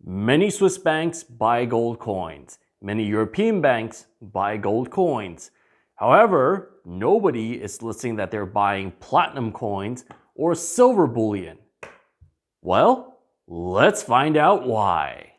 Many Swiss banks buy gold coins. Many European banks buy gold coins. However, nobody is listing that they're buying platinum coins or silver bullion. Well, let's find out why.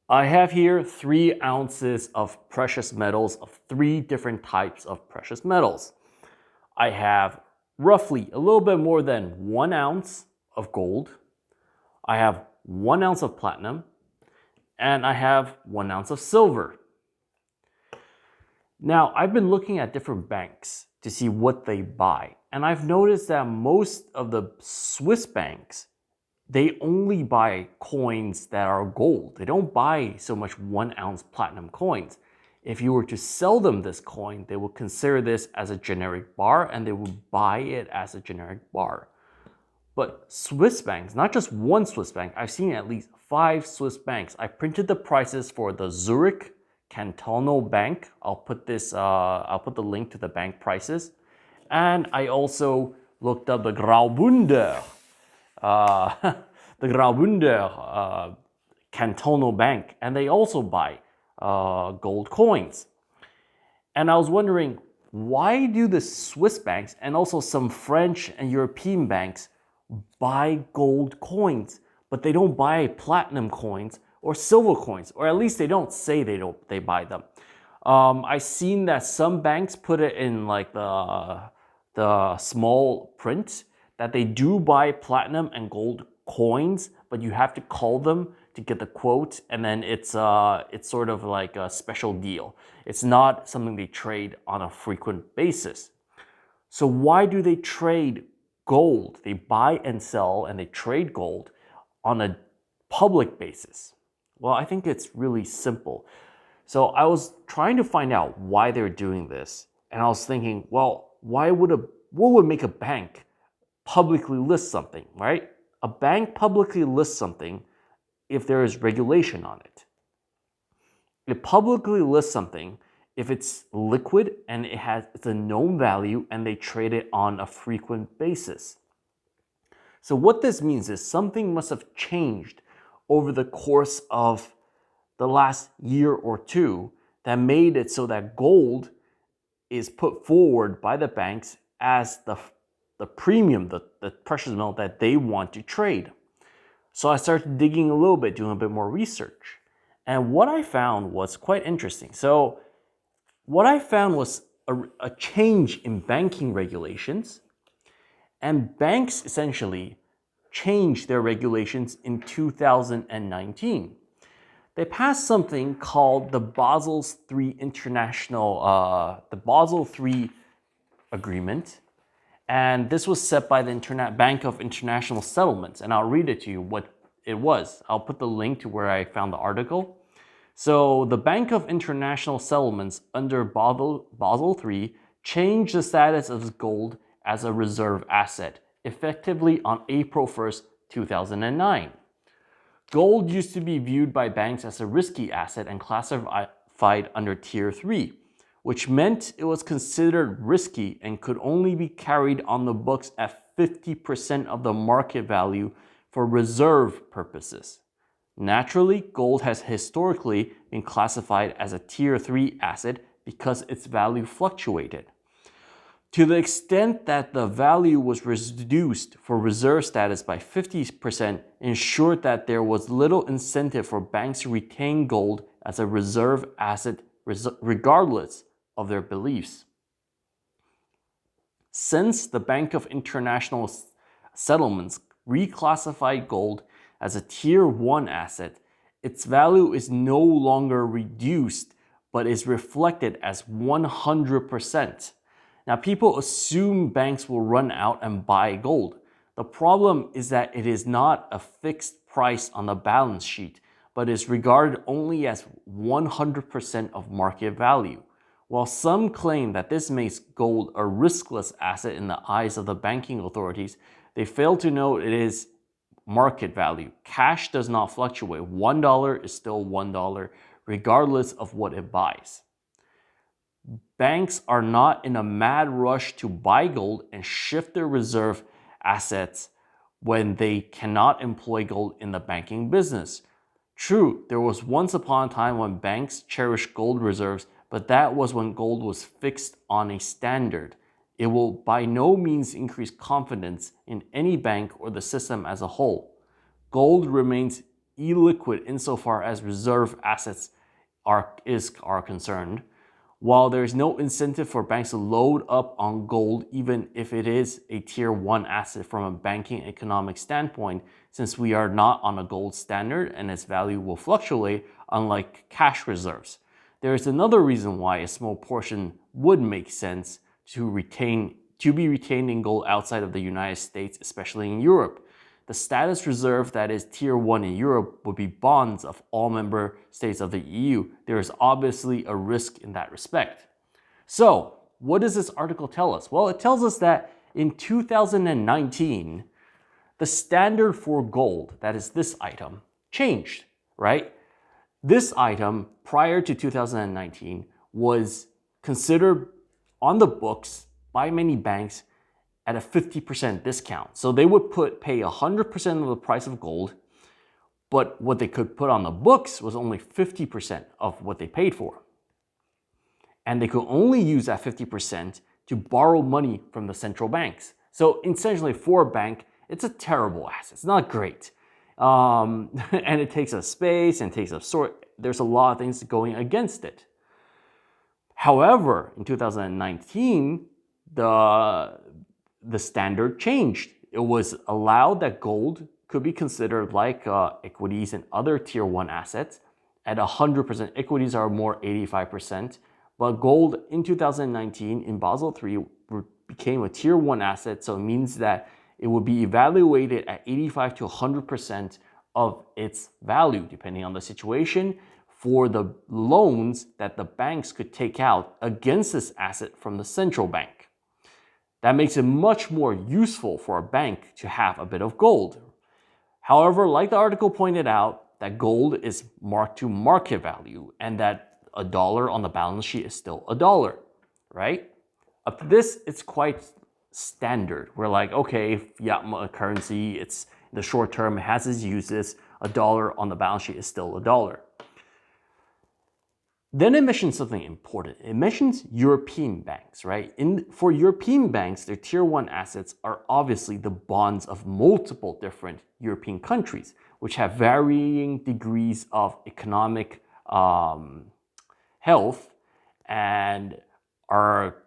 I have here 3 ounces of precious metals of 3 different types of precious metals. I have roughly a little bit more than 1 ounce of gold. I have 1 ounce of platinum, and I have 1 ounce of silver. Now, I've been looking at different banks to see what they buy, and I've noticed that most of the Swiss banks, they only buy coins that are gold. They don't buy so much 1 ounce platinum coins. If you were to sell them this coin, they will consider this as a generic bar and they will buy it as a generic bar. But Swiss banks, not just one Swiss bank, I've seen at least 5 Swiss banks. I printed the prices for the Zurich Cantonal Bank. I'll put the link to the bank prices. And I also looked up the Graubünden Cantonal Bank, and they also buy gold coins. And I was wondering, why do the Swiss banks and also some French and European banks buy gold coins, but they don't buy platinum coins or silver coins, or at least they don't say they buy them. I've seen that some banks put it in like the small print that they do buy platinum and gold coins, but you have to call them to get the quote, and then it's sort of like a special deal. It's not something they trade on a frequent basis. So why do they trade gold? They buy and sell and they trade gold on a public basis. Well, I think it's really simple. So I was trying to find out why they're doing this, and I was thinking, well, what would make a bank publicly list something, right? A bank publicly lists something if there is regulation on it. It publicly lists something if it's liquid and it's a known value and they trade it on a frequent basis. So what this means is something must have changed over the course of the last year or two that made it so that gold is put forward by the banks as the premium, the precious metal that they want to trade. So I started digging a little bit, doing a bit more research. And what I found was quite interesting. So what I found was a change in banking regulations. And banks essentially changed their regulations in 2019. They passed something called the Basel III the Basel III Agreement. And this was set by the Bank of International Settlements. And I'll read it to you what it was. I'll put the link to where I found the article. So the Bank of International Settlements under Basel III changed the status of gold as a reserve asset, effectively on April 1st, 2009. Gold used to be viewed by banks as a risky asset and classified under Tier 3. Which meant it was considered risky and could only be carried on the books at 50% of the market value for reserve purposes. Naturally, gold has historically been classified as a Tier 3 asset because its value fluctuated. To the extent that the value was reduced for reserve status by 50% ensured that there was little incentive for banks to retain gold as a reserve asset regardless of their beliefs. Since the Bank of International Settlements reclassified gold as a Tier 1 asset, its value is no longer reduced, but is reflected as 100%. Now, people assume banks will run out and buy gold. The problem is that it is not a fixed price on the balance sheet, but is regarded only as 100% of market value. While some claim that this makes gold a riskless asset in the eyes of the banking authorities, they fail to note it is market value. Cash does not fluctuate. $1 is still $1 regardless of what it buys. banks are not in a mad rush to buy gold and shift their reserve assets when they cannot employ gold in the banking business. True, there was once upon a time when banks cherished gold reserves, but that was when gold was fixed on a standard. It will by no means increase confidence in any bank or the system as a whole. Gold remains illiquid insofar as reserve assets are concerned. While there is no incentive for banks to load up on gold, even if it is a tier 1 asset from a banking economic standpoint, since we are not on a gold standard and its value will fluctuate, unlike cash reserves. There is another reason why a small portion would make sense to be retained in gold outside of the United States, especially in Europe. The status reserve that is tier 1 in Europe would be bonds of all member states of the EU. There is obviously a risk in that respect. So, what does this article tell us? Well, it tells us that in 2019, the standard for gold, that is this item, changed, right? This item prior to 2019 was considered on the books by many banks at a 50% discount. So they would pay 100% of the price of gold, but what they could put on the books was only 50% of what they paid for. And they could only use that 50% to borrow money from the central banks. So essentially for a bank, it's a terrible asset. It's not great. And it takes up space and takes up sort. There's a lot of things going against it. However, in 2019, the standard changed. It was allowed that gold could be considered like equities and other tier 1 assets at 100%. Equities are more 85%, but gold in 2019 in Basel III became a tier 1 asset, so it means that it would be evaluated at 85 to 100% of its value, depending on the situation, for the loans that the banks could take out against this asset from the central bank. That makes it much more useful for a bank to have a bit of gold. However, like the article pointed out, that gold is marked to market value and that a dollar on the balance sheet is still a dollar, right? Up to this, it's quite standard. We're like, okay, a currency, it's in the short term, it has its uses, a dollar on the balance sheet is still a dollar. Then it mentions something important. It mentions European banks, right? For European banks, their tier 1 assets are obviously the bonds of multiple different European countries, which have varying degrees of economic health and are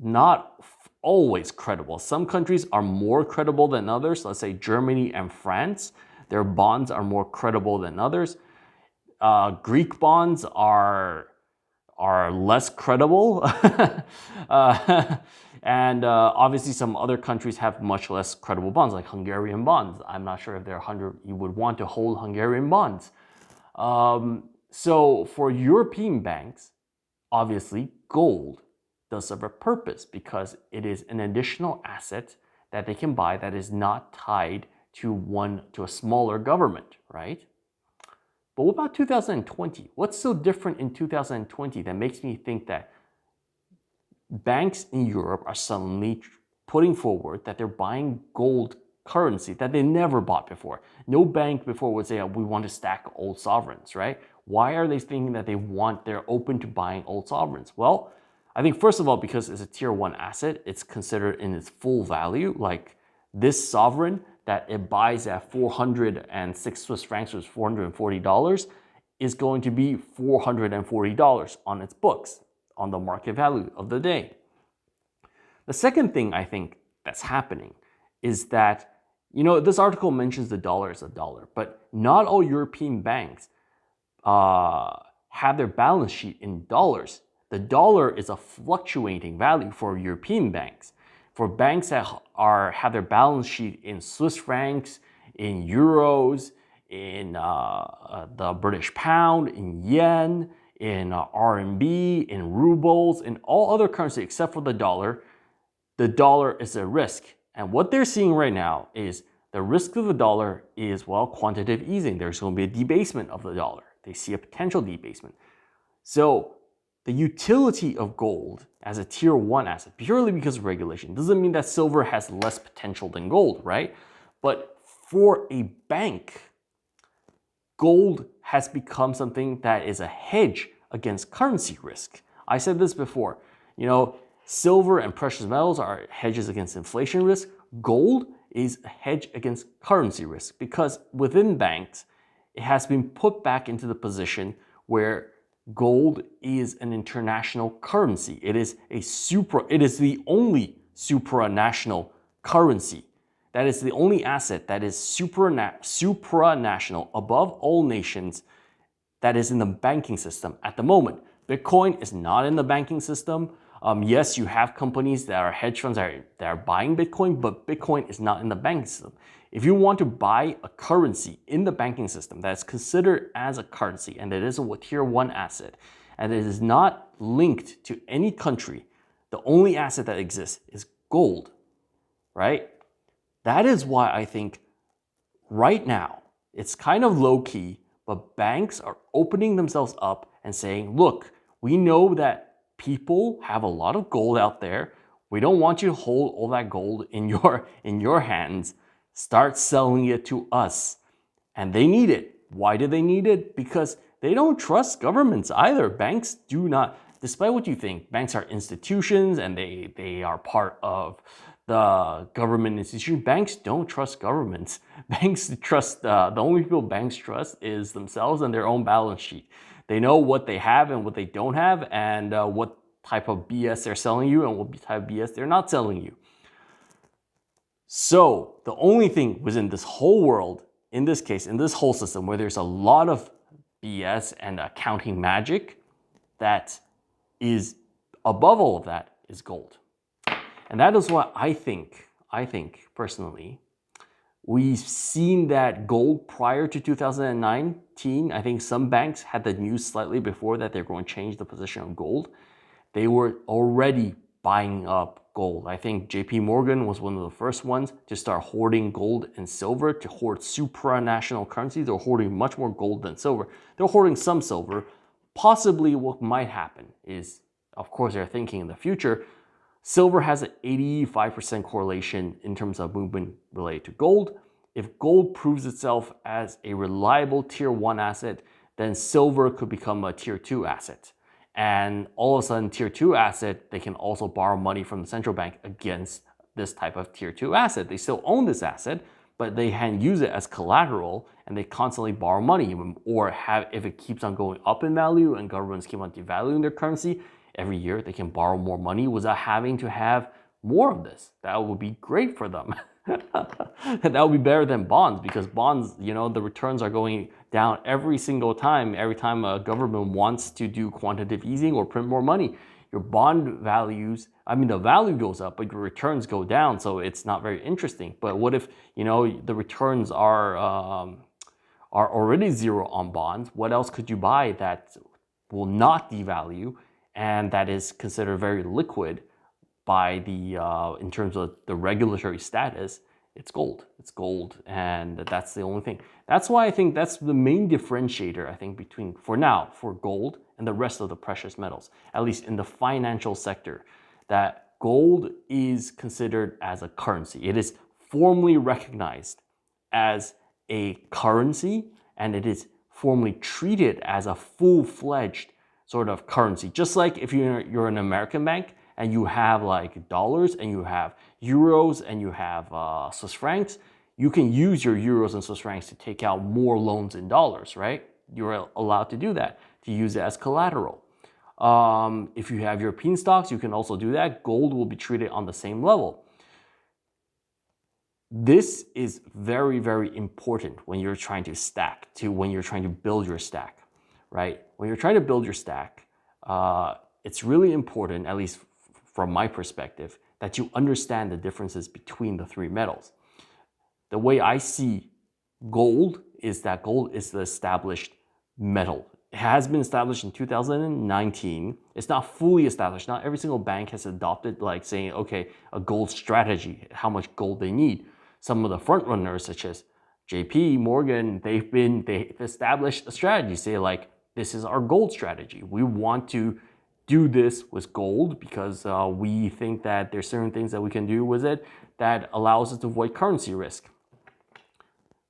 not always credible. Some countries are more credible than others. Let's say Germany and France, their bonds are more credible than others. Greek bonds are less credible. And obviously some other countries have much less credible bonds, like Hungarian bonds. I'm not sure if you would want to hold Hungarian bonds. So for European banks, obviously gold does serve a purpose because it is an additional asset that they can buy that is not tied to a smaller government, right? But what about 2020? What's so different in 2020 that makes me think that banks in Europe are suddenly putting forward that they're buying gold currency that they never bought before? No bank before would say, we want to stack old sovereigns, right? Why are they thinking that they're open to buying old sovereigns? Well, I think first of all, because it's a tier 1 asset, it's considered in its full value. Like this sovereign that it buys at 406 Swiss francs, which is $440, is going to be $440 on its books, on the market value of the day. The second thing I think that's happening is that, this article mentions the dollar as a dollar, but not all European banks have their balance sheet in dollars. The dollar is a fluctuating value for European banks. For banks that have their balance sheet in Swiss francs, in euros, in the British pound, in yen, in RMB, in rubles, in all other currency except for the dollar is a risk. And what they're seeing right now is the risk of the dollar is, quantitative easing. There's going to be a debasement of the dollar. They see a potential debasement. So the utility of gold as a tier 1 asset, purely because of regulation, doesn't mean that silver has less potential than gold, right? But for a bank, gold has become something that is a hedge against currency risk. I said this before, silver and precious metals are hedges against inflation risk. Gold is a hedge against currency risk because within banks, it has been put back into the position where gold is an international currency. It is the only supranational currency. That is the only asset that is supranational, above all nations, that is in the banking system at the moment. Bitcoin is not in the banking system. Yes, you have companies that are hedge funds that are buying Bitcoin, but Bitcoin is not in the banking system. If you want to buy a currency in the banking system that is considered as a currency and it is a tier 1 asset and it is not linked to any country, the only asset that exists is gold, right? That is why I think right now it's kind of low key, but banks are opening themselves up and saying, look, we know that people have a lot of gold out there. We don't want you to hold all that gold in your hands. Start selling it to us. And they need it. Why do they need it? Because they don't trust governments either. Banks do not, despite what you think, banks are institutions and they are part of the government institution. Banks don't trust governments. Banks trust, the only people banks trust is themselves and their own balance sheet. They know what they have and what they don't have and what type of BS they're selling you and what type of BS they're not selling you. So the only thing within this whole world, in this case, in this whole system where there's a lot of BS and accounting magic, that is above all of that is gold. And that is what I think personally, we've seen that gold prior to 2019. I think some banks had the news slightly before that they're going to change the position of gold. They were already buying up gold. I think JP Morgan was one of the first ones to start hoarding gold and silver, to hoard supranational currencies. They're hoarding much more gold than silver. They're hoarding some silver. Possibly what might happen is, of course, they're thinking in the future, silver has an 85% correlation in terms of movement related to gold. If gold proves itself as a reliable tier 1 asset, then silver could become a tier 2 asset. And all of a sudden, tier 2 asset, they can also borrow money from the central bank against this type of tier 2 asset. They still own this asset, but they can use it as collateral and they constantly borrow money. Or if it keeps on going up in value and governments keep on devaluing their currency, every year they can borrow more money without having to have more of this. That would be great for them. That would be better than bonds, because bonds, the returns are going down every single time. Every time a government wants to do quantitative easing or print more money, your bond values, the value goes up, but your returns go down. So it's not very interesting. But what if, the returns are already zero on bonds? What else could you buy that will not devalue and that is considered very liquid by in terms of the regulatory status? It's gold. It's gold, and that's the only thing. That's why I think that's the main differentiator, I think, between, for now, for gold and the rest of the precious metals, at least in the financial sector, that gold is considered as a currency. It is formally recognized as a currency, and it is formally treated as a full-fledged sort of currency. Just like if you're an American bank, and you have like dollars and you have euros and you have Swiss francs, you can use your euros and Swiss francs to take out more loans in dollars, right? You're allowed to do that, to use it as collateral. If you have European stocks, you can also do that. Gold will be treated on the same level. This is very, very important when you're trying to when you're trying to build your stack, right? When you're trying to build your stack, it's really important, at least from my perspective, that you understand the differences between the three metals. The way I see gold is that gold is the established metal. It has been established in 2019. It's not fully established. Not every single bank has adopted, like saying, okay, a gold strategy, how much gold they need. Some of the front runners, such as JP Morgan, they've established a strategy, say like, this is our gold strategy. We want to do this with gold because we think that there's certain things that we can do with it that allows us to avoid currency risk.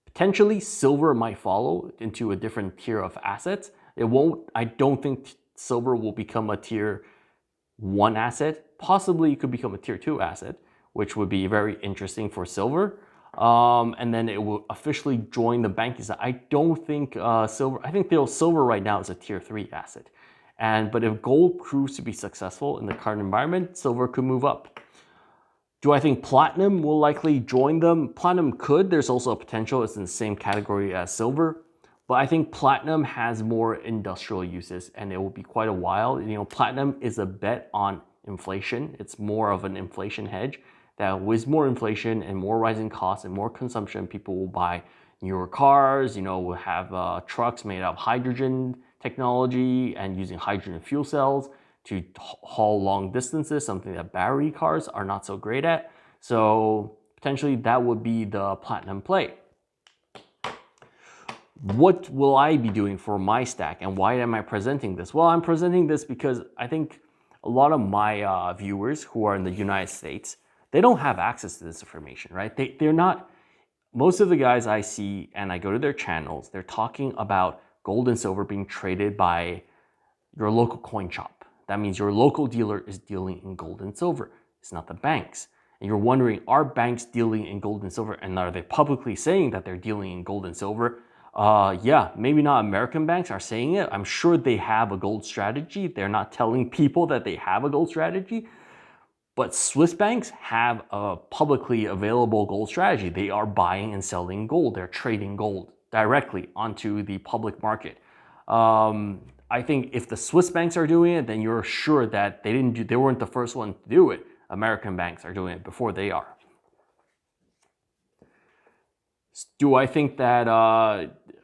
Potentially, silver might follow into a different tier of assets. It won't. I don't think silver will become a tier 1 asset. Possibly, it could become a tier 2 asset, which would be very interesting for silver. And then it will officially join the banking side. I don't think silver. I think silver right now is a tier 3 asset. But if gold proves to be successful in the current environment, silver could move up. Do I think platinum will likely join them? Platinum could. There's also a potential. It's in the same category as silver. But I think platinum has more industrial uses, and it will be quite a while. You know, platinum is a bet on inflation. It's more of an inflation hedge that with more inflation and more rising costs and more consumption, people will buy newer cars, you know, will have trucks made out of hydrogen technology and using hydrogen fuel cells to haul long distances, something that battery cars are not so great at. So potentially that would be the platinum play. What will I be doing for my stack and why am I presenting this? Well, I'm presenting this because I think a lot of my viewers who are in the United States, they don't have access to this information, right? They're not, most of the guys I see and I go to their channels, they're talking about gold and silver being traded by your local coin shop. That means your local dealer is dealing in gold and silver. It's not the banks. And you're wondering, are banks dealing in gold and silver? And are they publicly saying that they're dealing in gold and silver? Yeah, maybe not American banks are saying it. I'm sure they have a gold strategy. They're not telling people that they have a gold strategy. But Swiss banks have a publicly available gold strategy. They are buying and selling gold. They're trading gold directly onto the public market. I think if the Swiss banks are doing it, then you're sure that they weren't the first one to do it. American banks are doing it before they are. Do I think that,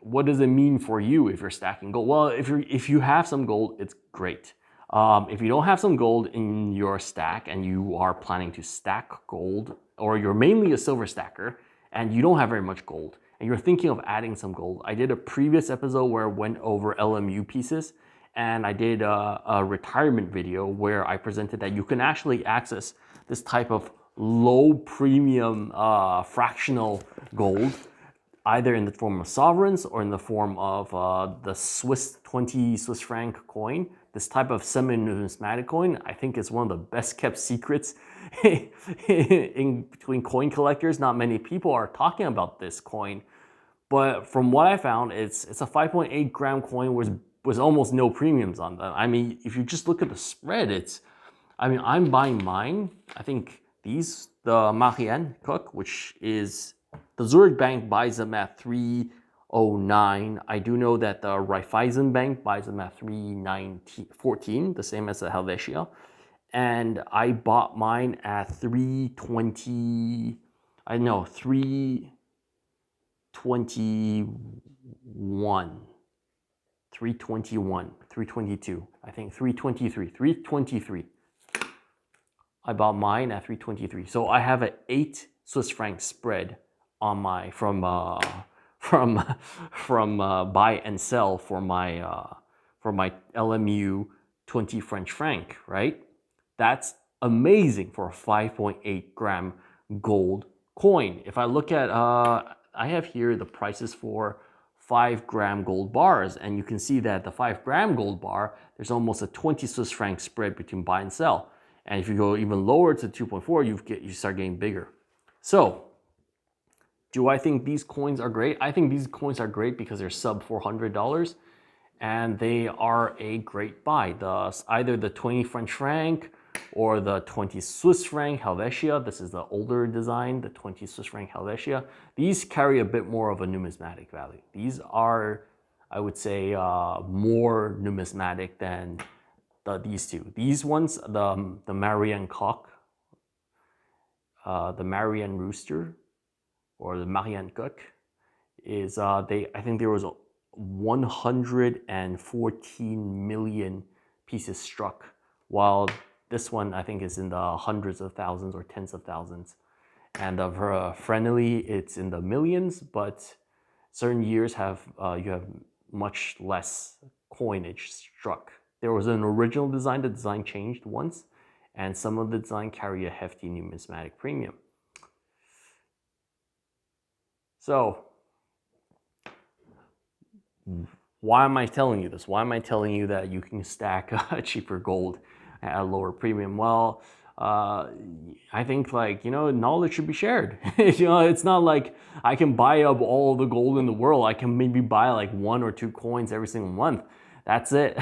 what does it mean for you if you're stacking gold? Well, if you have some gold, it's great. If you don't have some gold in your stack and you are planning to stack gold, or you're mainly a silver stacker and you don't have very much gold, and you're thinking of adding some gold, I did a previous episode where I went over LMU pieces, and I did a retirement video where I presented that you can actually access this type of low premium fractional gold, either in the form of sovereigns or in the form of the 20 Swiss franc coin. This type of semi-numismatic coin, I think, is one of the best kept secrets in between coin collectors. Not many people are talking about this coin, but from what I found, it's a 5.8 gram coin with almost no premiums on them. I mean, if you just look at the spread, I'm buying mine. I think the Marianne Cook, which is the Zurich Bank, buys them at 309. I do know that the Raiffeisen Bank buys them at 314, the same as the Helvetia. And I bought mine at 320, 322. I think 323. I bought mine at 323. So I have an 8 Swiss franc spread on my from buy and sell for my LMU 20 French franc, right? That's amazing for a 5.8 gram gold coin. If I look at I have here the prices for 5 gram gold bars, and you can see that the 5 gram gold bar, there's almost a 20 Swiss franc spread between buy and sell. And if you go even lower to 2.4, you start getting bigger. So, do I think these coins are great? I think these coins are great because they're sub $400, and they are a great buy. Either the 20 French franc or the 20 Swiss franc Helvetia. This is the older design, the 20 Swiss franc Helvetia. These carry a bit more of a numismatic value. These are, I would say, more numismatic than these two. These ones, the Marianne Cock, the Marianne Rooster, or the Marianne Cook, is I think there was 114 million pieces struck, while this one I think is in the hundreds of thousands or tens of thousands. And of her friendly, it's in the millions, but certain years have you have much less coinage struck There was an original design. The design changed once, and some of the design carry a hefty numismatic premium. So why am I telling you this? Why am I telling you that you can stack cheaper gold at a lower premium? Well, I think, like, knowledge should be shared. It's not like I can buy up all the gold in the world. I can maybe buy like 1 or 2 coins every single month. That's it.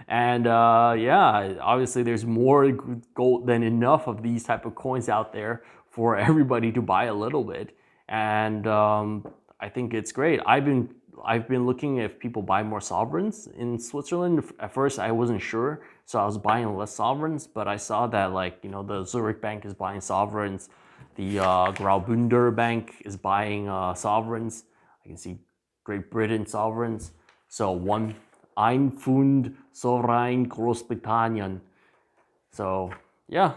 And yeah, obviously there's more gold than enough of these type of coins out there for everybody to buy a little bit. And I think it's great. I've been looking if people buy more sovereigns in Switzerland. At first, I wasn't sure, so I was buying less sovereigns. But I saw that, like, the Zurich Bank is buying sovereigns, the Graubünden Bank is buying sovereigns. I can see Great Britain sovereigns. So ein Pfund Sovereign Großbritannien. So yeah,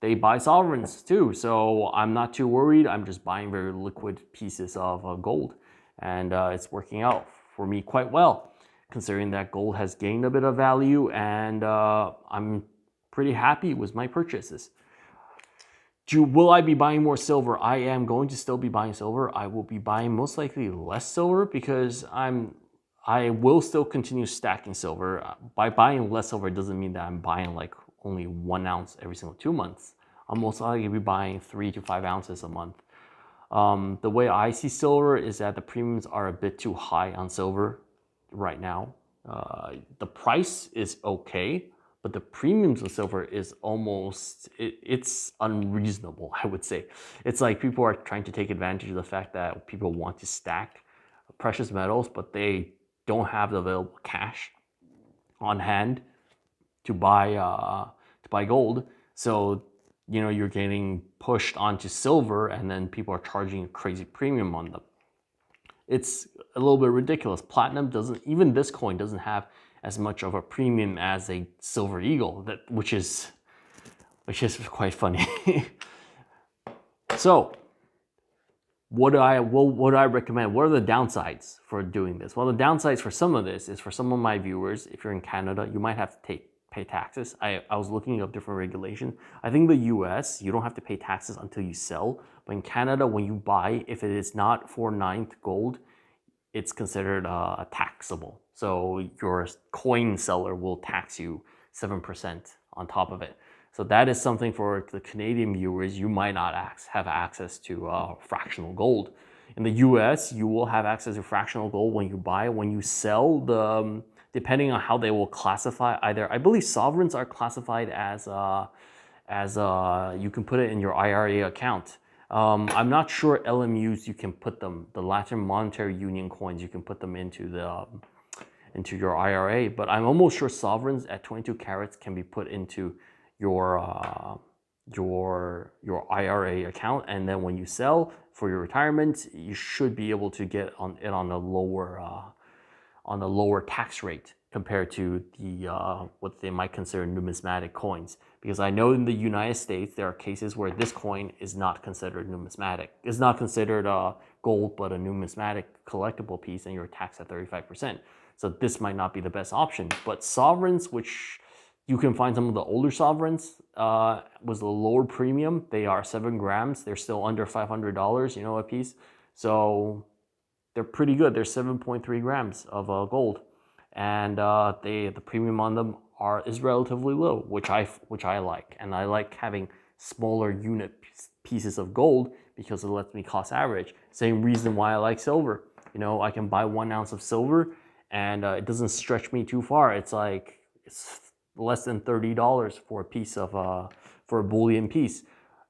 they buy sovereigns too. So I'm not too worried. I'm just buying very liquid pieces of gold. And it's working out for me quite well, considering that gold has gained a bit of value, and I'm pretty happy with my purchases. Will I be buying more silver? I am going to still be buying silver. I will be buying most likely less silver because I will still continue stacking silver. By buying less silver, it doesn't mean that I'm buying like only 1 ounce every single 2 months. I'm most likely be buying 3 to 5 ounces a month. The way I see silver is that the premiums are a bit too high on silver right now. The price is okay, but the premiums of silver is almost, it's unreasonable, I would say. It's like people are trying to take advantage of the fact that people want to stack precious metals, but they don't have the available cash on hand to buy gold. So you're getting pushed onto silver, and then people are charging a crazy premium on them. It's a little bit ridiculous. Platinum doesn't, even this coin doesn't have as much of a premium as a silver eagle, which is quite funny. So what do I recommend? What are the downsides for doing this? Well, the downsides for some of this is, for some of my viewers, if you're in Canada, you might have to pay taxes. I was looking up different regulations. I think the US, you don't have to pay taxes until you sell. But in Canada, when you buy, if it is not 4/9 gold, it's considered taxable. So your coin seller will tax you 7% on top of it. So that is something for the Canadian viewers. You might not have access to fractional gold. In the US, you will have access to fractional gold when you buy. When you sell, depending on how they will classify, either, I believe sovereigns are classified as you can put it in your IRA account. I'm not sure LMUs, you can put them, the Latin Monetary Union coins, you can put them into your IRA, but I'm almost sure sovereigns at 22 carats can be put into your IRA account, and then when you sell for your retirement, you should be able to get on a lower tax rate compared to the what they might consider numismatic coins. Because I know in the United States there are cases where this coin is not considered numismatic. It's not considered gold, but a numismatic collectible piece, and you're taxed at 35%. So this might not be the best option. But sovereigns, which you can find some of the older sovereigns with a lower premium, they are 7 grams. They're still under $500, a piece. So they're pretty good. They're 7.3 grams of gold, and the premium on them is relatively low, which I like. And I like having smaller unit pieces of gold because it lets me cost average. Same reason why I like silver. I can buy 1 ounce of silver, and it doesn't stretch me too far. It's less than $30 for a piece of for a bullion piece,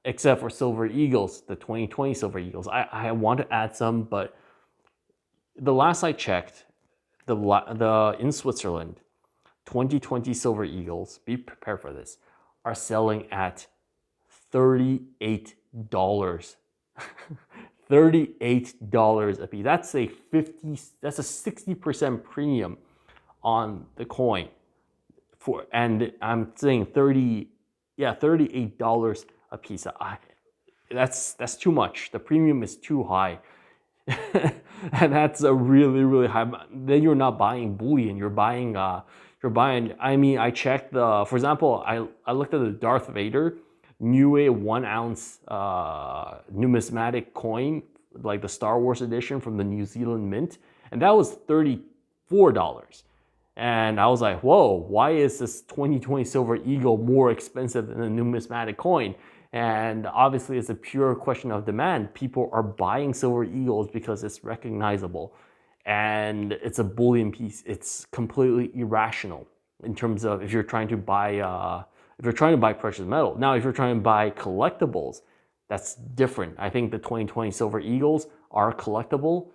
except for silver eagles, the 2020 silver eagles. I want to add some, but the last I checked, in Switzerland, 2020 silver eagles, be prepared for this, are selling at $38. $38 a piece. That's a 60% premium on the coin. And I'm saying $38 a piece. That's too much. The premium is too high. And that's a really, really high. Then you're not buying bullion. You're buying. I mean, I checked the. For example, I looked at the Darth Vader new a 1 ounce numismatic coin, like the Star Wars edition from the New Zealand Mint, and that was $34. And I was like, whoa, why is this 2020 Silver Eagle more expensive than a numismatic coin? And obviously, it's a pure question of demand. People are buying Silver Eagles because it's recognizable and it's a bullion piece. It's completely irrational in terms of if you're trying to buy precious metal. Now, if you're trying to buy collectibles, that's different. I think the 2020 Silver Eagles are collectible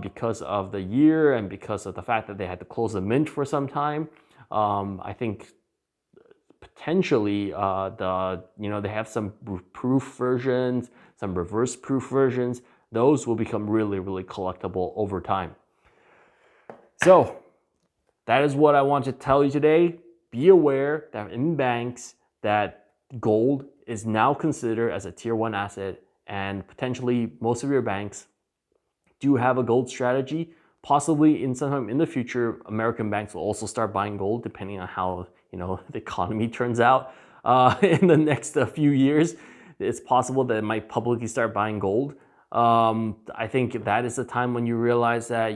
because of the year and because of the fact that they had to close the mint for some time. I think potentially they have some proof versions, some reverse proof versions. Those will become really, really collectible over time. So that is what I want to tell you today. Be aware that in banks that gold is now considered as a tier 1 asset, and potentially most of your banks do have a gold strategy. Possibly in sometime in the future, American banks will also start buying gold, depending on how the economy turns out in the next few years. It's possible that it might publicly start buying gold. I think that is the time when you realize that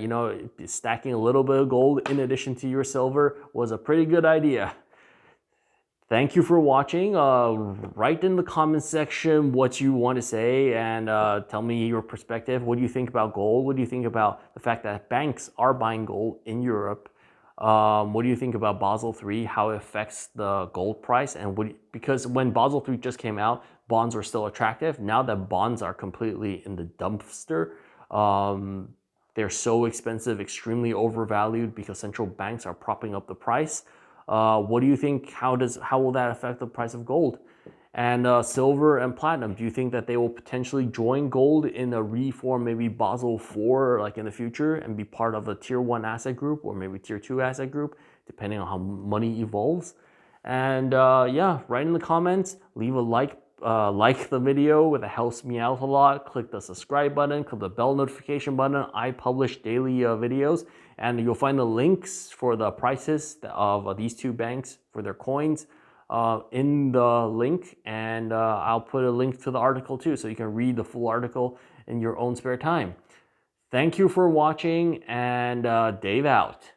stacking a little bit of gold in addition to your silver was a pretty good idea. Thank you for watching. Write in the comment section what you want to say and tell me your perspective. What do you think about gold? What do you think about the fact that banks are buying gold in Europe? What do you think about Basel III, how it affects the gold price? And because when Basel III just came out, bonds were still attractive. Now that bonds are completely in the dumpster, they're so expensive, extremely overvalued because central banks are propping up the price. What do you think? How will that affect the price of gold? And silver and platinum, do you think that they will potentially join gold in a reform, maybe Basel IV, like in the future, and be part of a tier 1 asset group or maybe tier 2 asset group, depending on how money evolves? And yeah, write in the comments, leave a like the video, it helps me out a lot. Click the subscribe button, click the bell notification button. I publish daily videos, and you'll find the links for the prices of these two banks for their coins in the link, and I'll put a link to the article too, so you can read the full article in your own spare time. Thank you for watching, and Dave out.